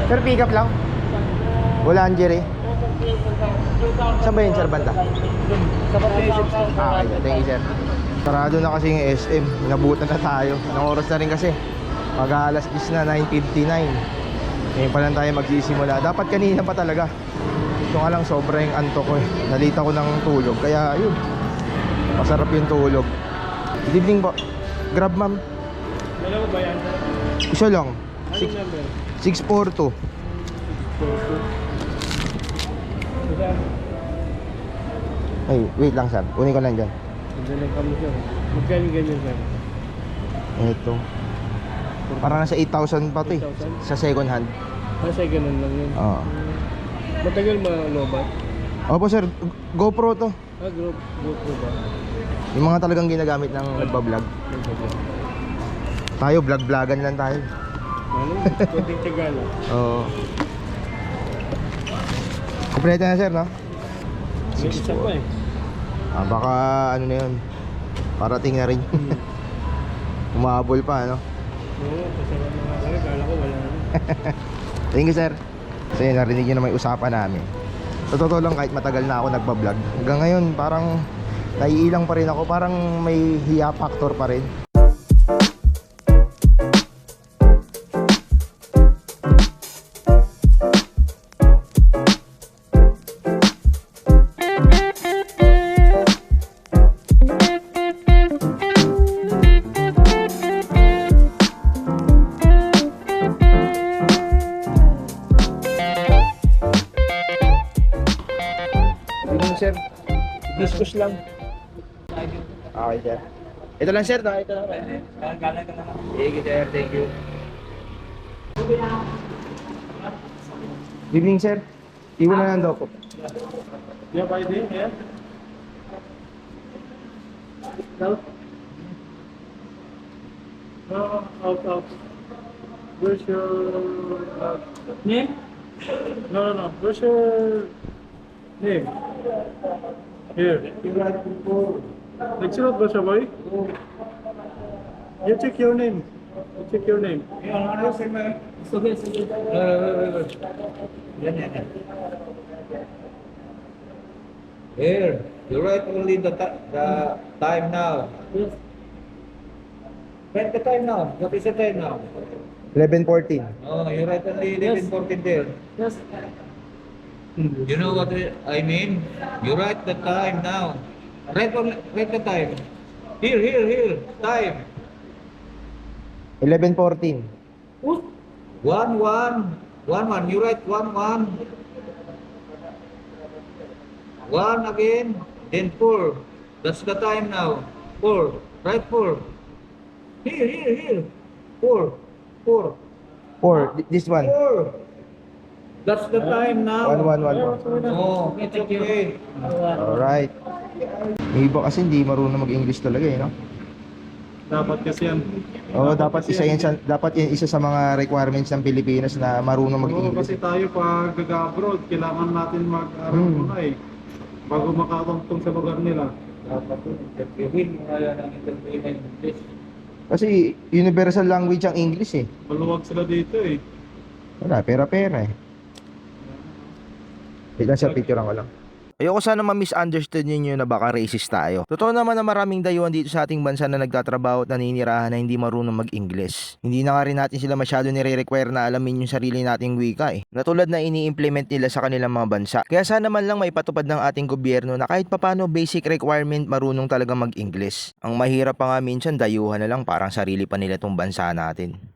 Sir, pick up lang. Wala Jerry. Saan ba yun, sir, banda? Sa pag-isip. Ah, okay. Thank you, sir. Sarado na kasi yung SM. Inabutan na tayo. Ilang oras na rin kasi. Mag-aalas 10 na, 9:59. Ngayon pa lang tayo magsisimula. Dapat kanina pa talaga. Ito nga lang, sobrang antok ko eh. Nalita ko ng tulog. Kaya, yun. Masarap yung tulog. Good evening po. Grab, ma'am. Dalawa ba yan? Isa lang. Anong number? 642. Ay, wait lang, sir. Kunin ko lang dyan. Magdalang kami sir. Magkano ganyan sir? Ito. Parang nasa 8,000 pa to eh. 8,000? Sa second hand. Kasi ganun lang yun. Oo. Matagal malobat? Opo, sir. GoPro to. Ah, GoPro ba? Yung mga talagang ginagamit ng nagbablog. Tayo, vlog-vlogan lang tayo. Ano? Konting tiyaga lang. Oo. Kompleto na, sir, no? May isa pa eh. Ah, baka ano na yun. Parating na rin. Umabol pa, ano? Oo, pasarap na nga kami. Kala ko wala na. Thank you, sir. Kasi narinig nyo naman yung usapan namin. Sa totoo lang, kahit matagal na ako nagbablog, hanggang ngayon parang naiilang pa rin ako. Parang may hiya factor pa rin. Sir, Discuss lang. okay, sir. Ito lang, sir, no? Ito lang. Thank you, sir. Thank you. Good evening, sir. Iwan na lang daw po. Yeah, by the yeah. No? No, out. Where's your name? No. Where's your name? Here. Nagsulat ba siya, boy? You check your name. Sige. Yan. Here, you write only the time now. Yes. Write the time now. What is the time now? 11:14. Oh, you write only Yes. 11:14 there. Yes. You know what I mean? You write the time now. Write the time. Here. Time. 11:14. 1. You write 1. 1 again. Then 4. That's the time now. 4. Write 4. Here. 4. 4. This one. 4. That's the time now. 1. Oh, it's okay. Alright. Yung iba kasi hindi marunong mag-English talaga eh, no? Dapat kasi yan. Oo, dapat yan isa sa mga requirements ng Pilipinas na marunong Oo, mag-English. kasi tayo pag nag-abroad, kailangan natin mag-aral muna eh. Bago makatungtong sa lugar nila. Dapat yun. Interviewin mo kaya ng interview ng English. Kasi universal language ang English eh. Maluwag sila dito eh. Wala, pera eh. Wait lang sir, picture ko lang. Ayoko sana ma-misunderstood ninyo na baka racist tayo. Totoo naman na maraming dayuhan dito sa ating bansa na nagtatrabaho at naninirahan na hindi marunong mag-English. Hindi na nga rin natin sila masyado nire-require na alamin yung sarili nating wika eh. Natulad na ini-implement nila sa kanilang mga bansa. Kaya sana man lang maipatupad ng ating gobyerno na kahit papano basic requirement marunong talaga mag-English. Ang mahirap pa nga minsan dayuhan na lang parang sarili pa nila tong bansa natin.